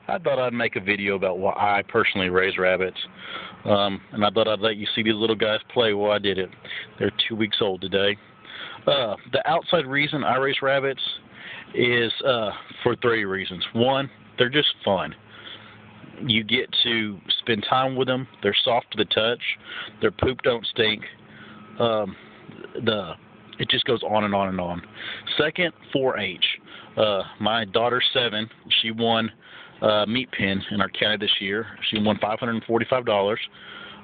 I thought I'd make a video about why I personally raise rabbits. And I thought I'd let you see these little guys play while I did it. They're 2 weeks old today. The outside reason I raise rabbits is for three reasons. One, they're just fun. You get to spend time with them. They're soft to the touch. Their poop don't stink. It just goes on and on and on. Second, 4-H. My daughter's 7. She won meat pen in our county this year. She won $545.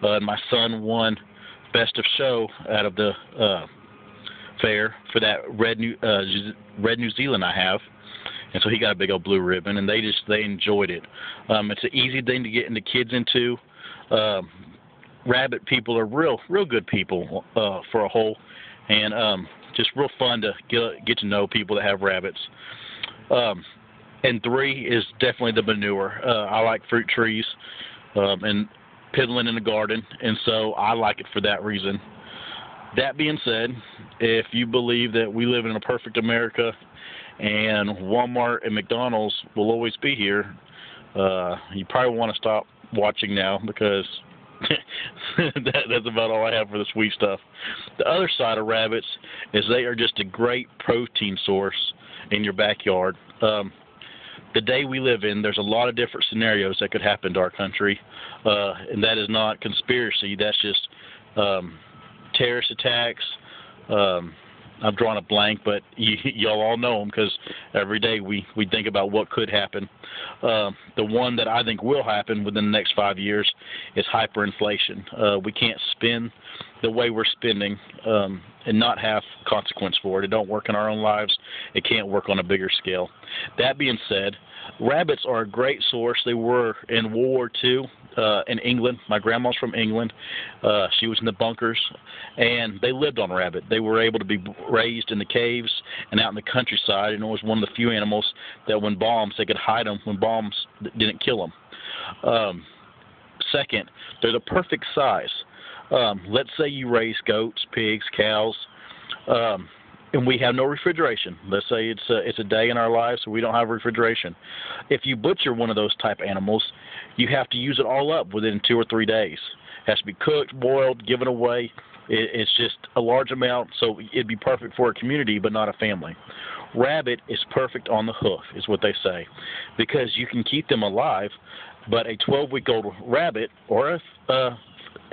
And my son won best of show out of the fair for that red New Zealand I have. And so he got a big old blue ribbon, and they enjoyed it. It's an easy thing to get into kids into. Rabbit people are real good people for a whole, and just real fun to get to know people that have rabbits. And 3 is definitely the manure. I like fruit trees and piddling in the garden, and so I like it for that reason. That being said, if you believe that we live in a perfect America and Walmart and McDonald's will always be here, you probably want to stop watching now, because that's about all I have for the sweet stuff. The other side of rabbits is they are just a great protein source in your backyard. The day we live in, there's a lot of different scenarios that could happen to our country, and that is not conspiracy. That's just terrorist attacks. I'm drawing a blank, but y'all all know them, because every day we think about what could happen. The one that I think will happen within the next 5 years is hyperinflation. We can't spend the way we're spending and not have consequence for it. It don't work in our own lives. It can't work on a bigger scale. That being said, rabbits are a great source. They were in World War II in England. My grandma's from England. She was in the bunkers, and they lived on rabbit. They were able to be raised in the caves and out in the countryside, and it was one of the few animals that when bombs, they could hide them when bombs didn't kill them. Second, they're the perfect size. Let's say you raise goats, pigs, cows, and we have no refrigeration. Let's say it's a day in our lives so we don't have refrigeration. If you butcher one of those type animals, you have to use it all up within 2 or 3 days. It has to be cooked, boiled, given away. It's just a large amount, so it'd be perfect for a community but not a family. Rabbit is perfect on the hoof, is what they say, because you can keep them alive, but a 12-week-old rabbit or a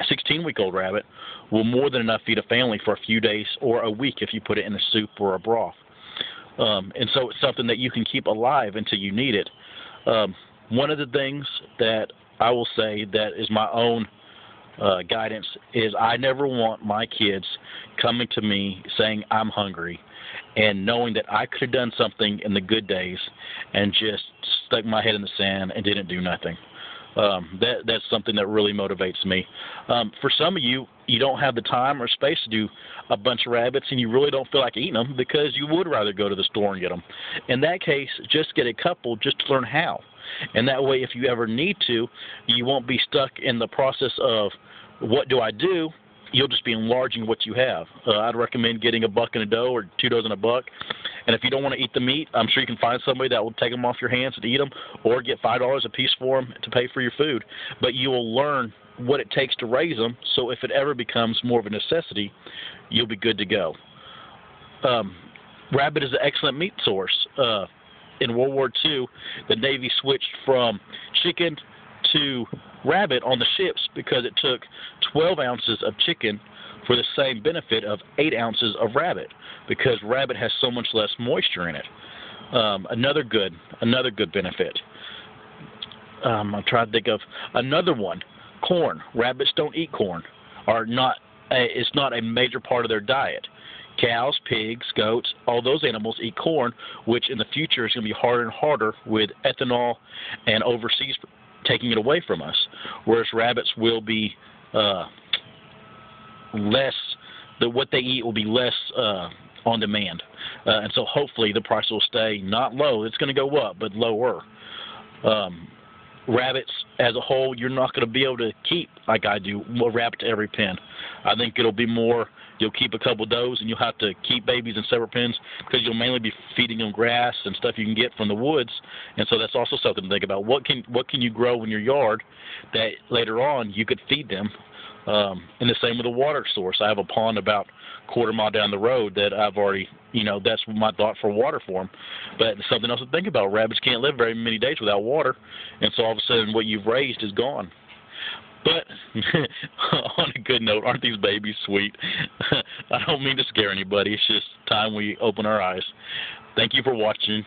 16-week-old rabbit will more than enough feed a family for a few days or a week if you put it in a soup or a broth. And so it's something that you can keep alive until you need it. One of the things that I will say that is my own guidance is I never want my kids coming to me saying I'm hungry and knowing that I could have done something in the good days and just stuck my head in the sand and didn't do nothing. That's something that really motivates me. For some of you, you don't have the time or space to do a bunch of rabbits, and you really don't feel like eating them because you would rather go to the store and get them. In that case, just get a couple just to learn how. And that way, if you ever need to, you won't be stuck in the process of what do I do? You'll just be enlarging what you have. I'd recommend getting a buck and a doe or 2 dozen a buck. And if you don't want to eat the meat, I'm sure you can find somebody that will take them off your hands and eat them, or get $5 a piece for them to pay for your food. But you will learn what it takes to raise them, so if it ever becomes more of a necessity, you'll be good to go. Rabbit is an excellent meat source. In World War II, the Navy switched from chicken to rabbit on the ships because it took 12 ounces of chicken for the same benefit of 8 ounces of rabbit, because rabbit has so much less moisture in it. Another good benefit. I'm trying to think of another one. Corn. Rabbits don't eat corn, or not. It's not a major part of their diet. Cows, pigs, goats, all those animals eat corn, which in the future is going to be harder and harder with ethanol and overseas taking it away from us, whereas rabbits will be less, what they eat will be less on demand. And so hopefully the price will stay not low. It's going to go up, but lower. Rabbits as a whole, you're not going to be able to keep, like I do, a rabbit to every pen. I think it'll be more you'll keep a couple does, and you'll have to keep babies in separate pens because you'll mainly be feeding them grass and stuff you can get from the woods. And so that's also something to think about. What can you grow in your yard that later on you could feed them? And the same with a water source. I have a pond about a quarter mile down the road that I've already, that's my thought for water for them. But something else to think about. Rabbits can't live very many days without water, and so all of a sudden what you've raised is gone. But on a good note, aren't these babies sweet? I don't mean to scare anybody. It's just time we open our eyes. Thank you for watching.